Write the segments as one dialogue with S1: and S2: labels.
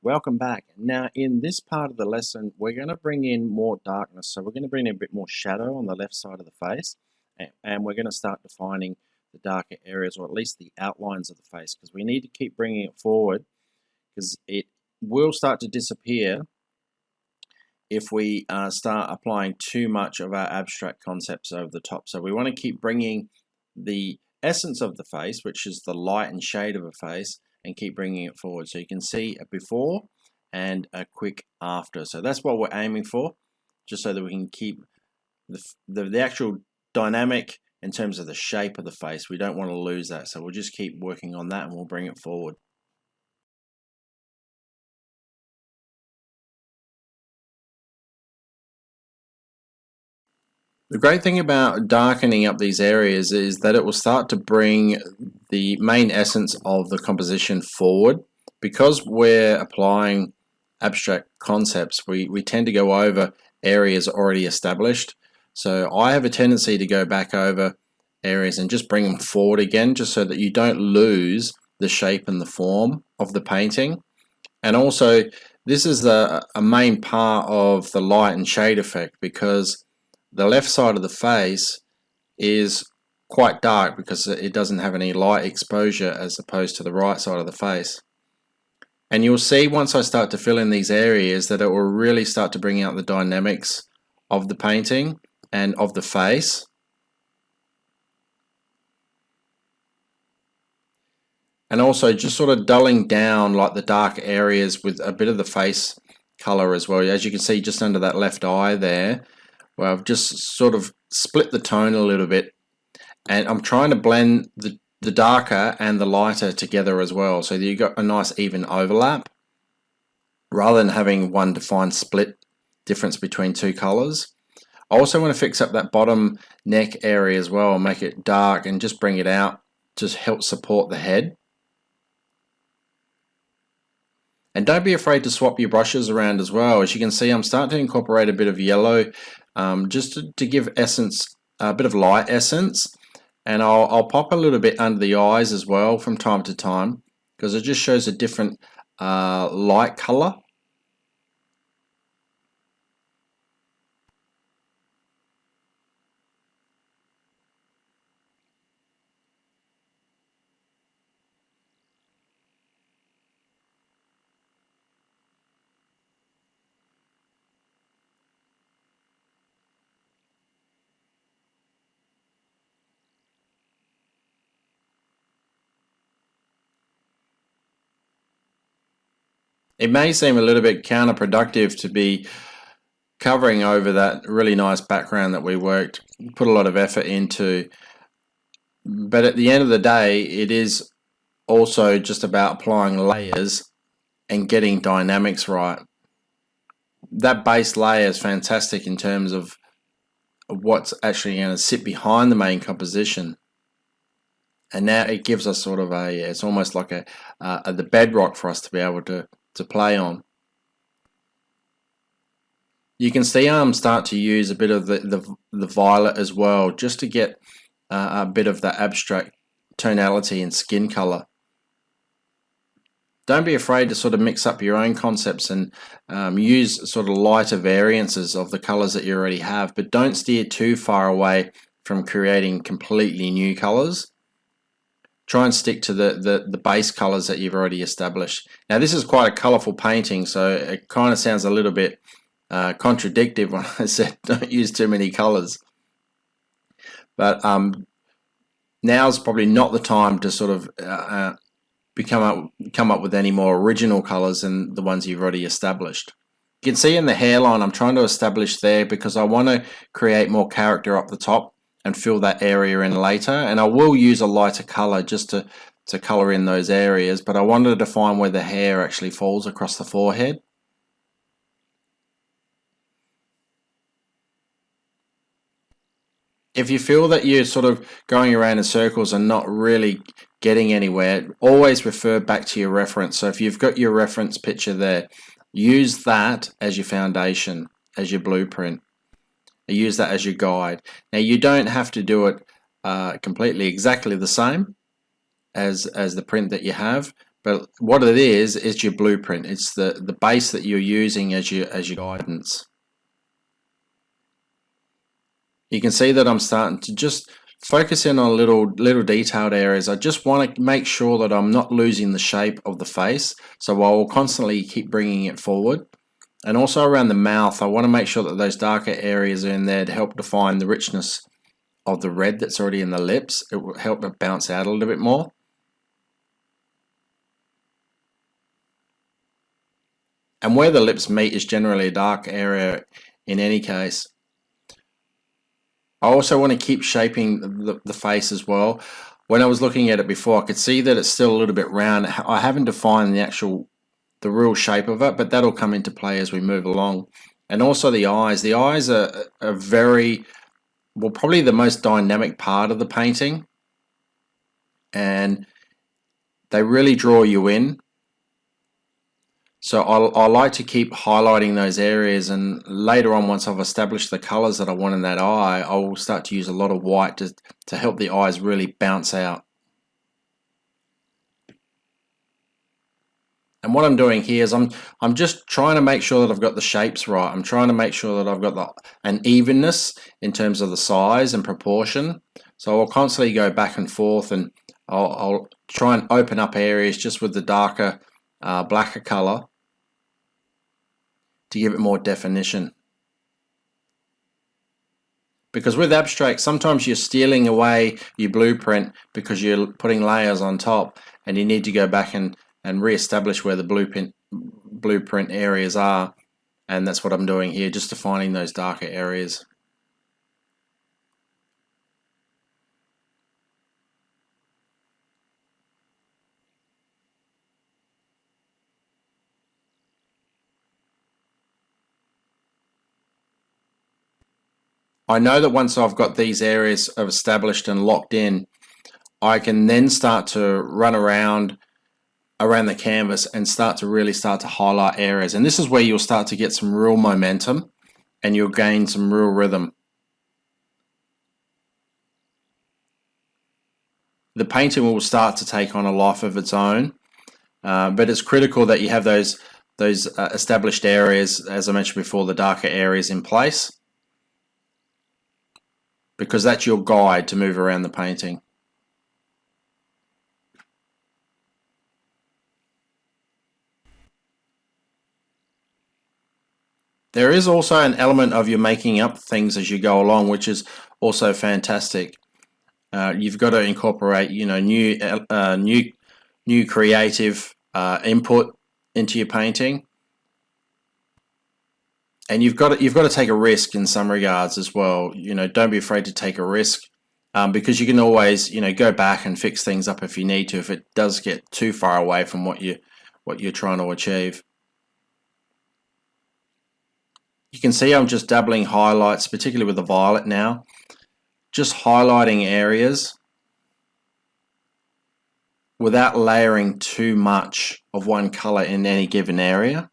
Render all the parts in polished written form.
S1: Welcome back. Now, in this part of the lesson, we're going to bring in more darkness. So we're going to bring in a bit more shadow on the left side of the face, and we're going to start defining the darker areas, or at least the outlines of the face, because we need to keep bringing it forward, because it will start to disappear if we start applying too much of our abstract concepts over the top. So we want to keep bringing the essence of the face, which is the light and shade of a face, and keep bringing it forward. So you can see a before and a quick after. So that's what we're aiming for, just so that we can keep the actual dynamic in terms of the shape of the face. We don't want to lose that. So we'll just keep working on that and we'll bring it forward. The great thing about darkening up these areas is that it will start to bring the main essence of the composition forward. Because we're applying abstract concepts, we tend to go over areas already established. So I have a tendency to go back over areas and just bring them forward again, just so that you don't lose the shape and the form of the painting. And also, this is a main part of the light and shade effect, because the left side of the face is quite dark because it doesn't have any light exposure as opposed to the right side of the face. And you'll see once I start to fill in these areas that it will really start to bring out the dynamics of the painting and of the face. And also just sort of dulling down like the dark areas with a bit of the face color as well. As you can see just under that left eye there, where I've just sort of split the tone a little bit, and I'm trying to blend the darker and the lighter together as well, so that you've got a nice even overlap rather than having one defined split difference between two colors. I also want to fix up that bottom neck area as well, make it dark and just bring it out, just help support the head. And don't be afraid to swap your brushes around as well. As you can see, I'm starting to incorporate a bit of yellow just to give essence, a bit of light essence. And I'll pop a little bit under the eyes as well from time to time, because it just shows a different light color. It may seem a little bit counterproductive to be covering over that really nice background that we put a lot of effort into, but at the end of the day, it is also just about applying layers and getting dynamics right. That base layer is fantastic in terms of what's actually going to sit behind the main composition. And now it gives us sort of it's almost like the bedrock for us to be able to play on. You can see I'm start to use a bit of the violet as well, just to get a bit of that abstract tonality and skin color. Don't be afraid to sort of mix up your own concepts and use sort of lighter variances of the colors that you already have, but don't steer too far away from creating completely new colors. Try and stick to the base colors that you've already established. Now this is quite a colorful painting, so it kind of sounds a little bit contradictory when I said don't use too many colors. But now's probably not the time to sort of come up with any more original colors than the ones you've already established. You can see in the hairline I'm trying to establish there because I want to create more character up the top and fill that area in later, and I will use a lighter color just to color in those areas, but I wanted to define where the hair actually falls across the forehead. If you feel that you're sort of going around in circles and not really getting anywhere, always refer back to your reference. So if you've got your reference picture there, use that as your foundation, as your blueprint. Use that as your guide. Now you don't have to do it completely exactly the same as the print that you have, But what it is your blueprint. It's the base that you're using as your guidance. You can see that I'm starting to just focus in on little detailed areas. I just want to make sure that I'm not losing the shape of the face, so I will constantly keep bringing it forward. And also around the mouth, I want to make sure that those darker areas are in there to help define the richness of the red that's already in the lips. It will help it bounce out a little bit more. And where the lips meet is generally a dark area in any case. I also want to keep shaping the face as well. When I was looking at it before, I could see that it's still a little bit round. I haven't defined the real shape of it, but that'll come into play as we move along. And also the eyes. The eyes are very, well, probably the most dynamic part of the painting. And they really draw you in. So I like to keep highlighting those areas, and later on, once I've established the colors that I want in that eye, I will start to use a lot of white to help the eyes really bounce out. And what I'm doing here is I'm just trying to make sure that I've got the shapes right. I'm trying to make sure that I've got an evenness in terms of the size and proportion. So I'll constantly go back and forth, and I'll try and open up areas just with the darker, blacker color, to give it more definition. Because with abstract, sometimes you're stealing away your blueprint because you're putting layers on top, and you need to go back and re-establish where the blueprint areas are. And that's what I'm doing here, just defining those darker areas. I know that once I've got these areas established and locked in, I can then start to run around the canvas and start to highlight areas. And this is where you'll start to get some real momentum, and you'll gain some real rhythm. The painting will start to take on a life of its own, but it's critical that you have those established areas, as I mentioned before, the darker areas in place, because that's your guide to move around the painting. There is also an element of you making up things as you go along, which is also fantastic. You've got to incorporate, new creative input into your painting, and you've got to take a risk in some regards as well. Don't be afraid to take a risk, because you can always go back and fix things up if you need to, if it does get too far away from what you're trying to achieve. You can see I'm just dabbling highlights, particularly with the violet now, just highlighting areas without layering too much of one color in any given area.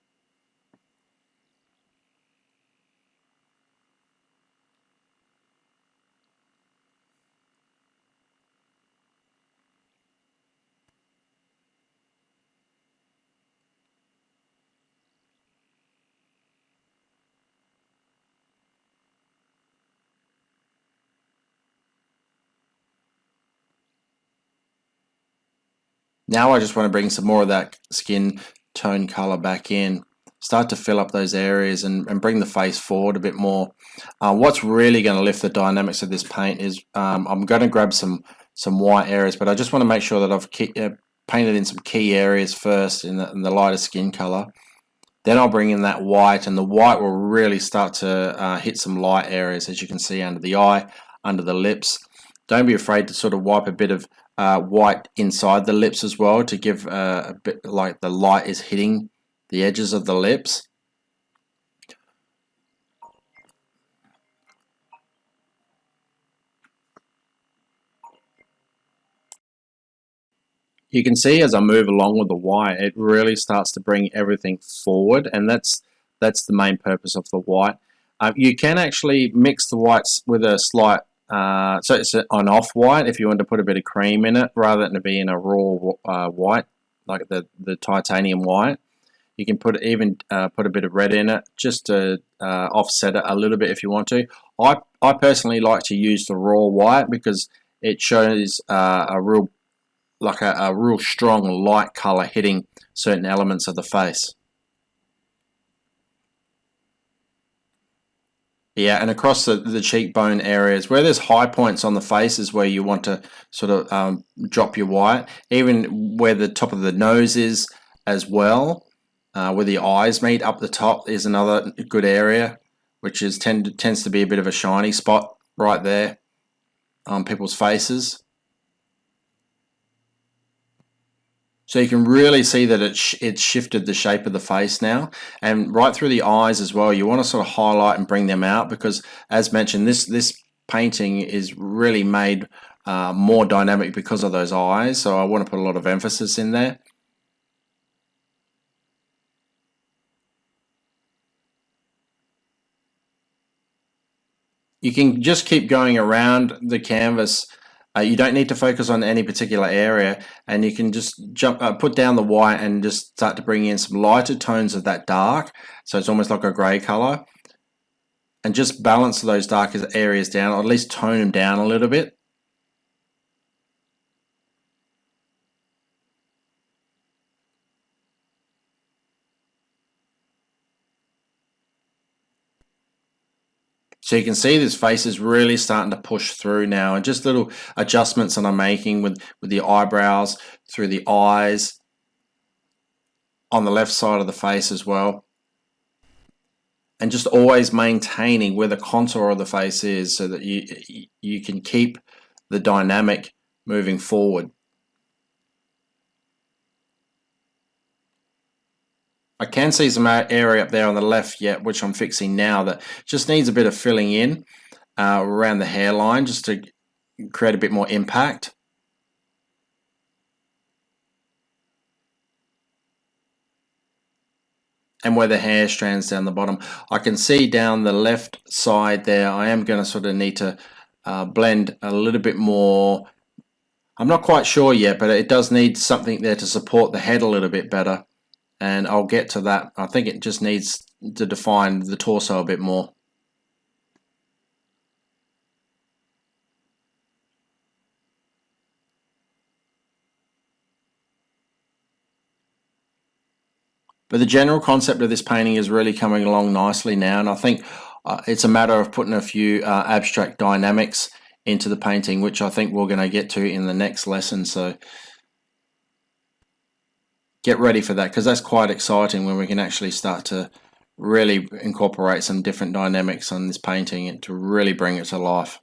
S1: Now I just want to bring some more of that skin tone color back in, start to fill up those areas and bring the face forward a bit more. What's really going to lift the dynamics of this paint is I'm going to grab some white areas, but I just want to make sure that I've painted in some key areas first in the lighter skin color. Then I'll bring in that white, and the white will really start to hit some light areas, as you can see under the eye, under the lips. Don't be afraid to sort of wipe a bit of white inside the lips as well, to give a bit like the light is hitting the edges of the lips. You can see as I move along with the white, it really starts to bring everything forward, and that's the main purpose of the white. You can actually mix the whites with a slight, so it's an off white if you want to put a bit of cream in it, rather than it being a raw white like the titanium white. You can put put a bit of red in it just to offset it a little bit if you want to. I personally like to use the raw white because it shows a real strong light color hitting certain elements of the face. Yeah, and across the cheekbone areas where there's high points on the face is where you want to sort of drop your white. Even where the top of the nose is as well, where the eyes meet up the top is another good area, which tends to be a bit of a shiny spot right there on people's faces. So you can really see that it's shifted the shape of the face now, and right through the eyes as well. You want to sort of highlight and bring them out because, as mentioned, this painting is really made more dynamic because of those eyes. So I want to put a lot of emphasis in there. You can just keep going around the canvas. You don't need to focus on any particular area, and you can just put down the white and just start to bring in some lighter tones of that dark, so it's almost like a grey color, and just balance those darker areas down, or at least tone them down a little bit. So you can see this face is really starting to push through now, and just little adjustments that I'm making with the eyebrows, through the eyes, on the left side of the face as well. And just always maintaining where the contour of the face is so that you can keep the dynamic moving forward. I can see some area up there on the left yet, which I'm fixing now, that just needs a bit of filling in around the hairline just to create a bit more impact. And where the hair strands down the bottom. I can see down the left side there, I am going to sort of need to blend a little bit more. I'm not quite sure yet, but it does need something there to support the head a little bit better. And I'll get to that. I think it just needs to define the torso a bit more. But the general concept of this painting is really coming along nicely now, and I think it's a matter of putting a few abstract dynamics into the painting, which I think we're going to get to in the next lesson. So get ready for that, because that's quite exciting when we can actually start to really incorporate some different dynamics on this painting and to really bring it to life.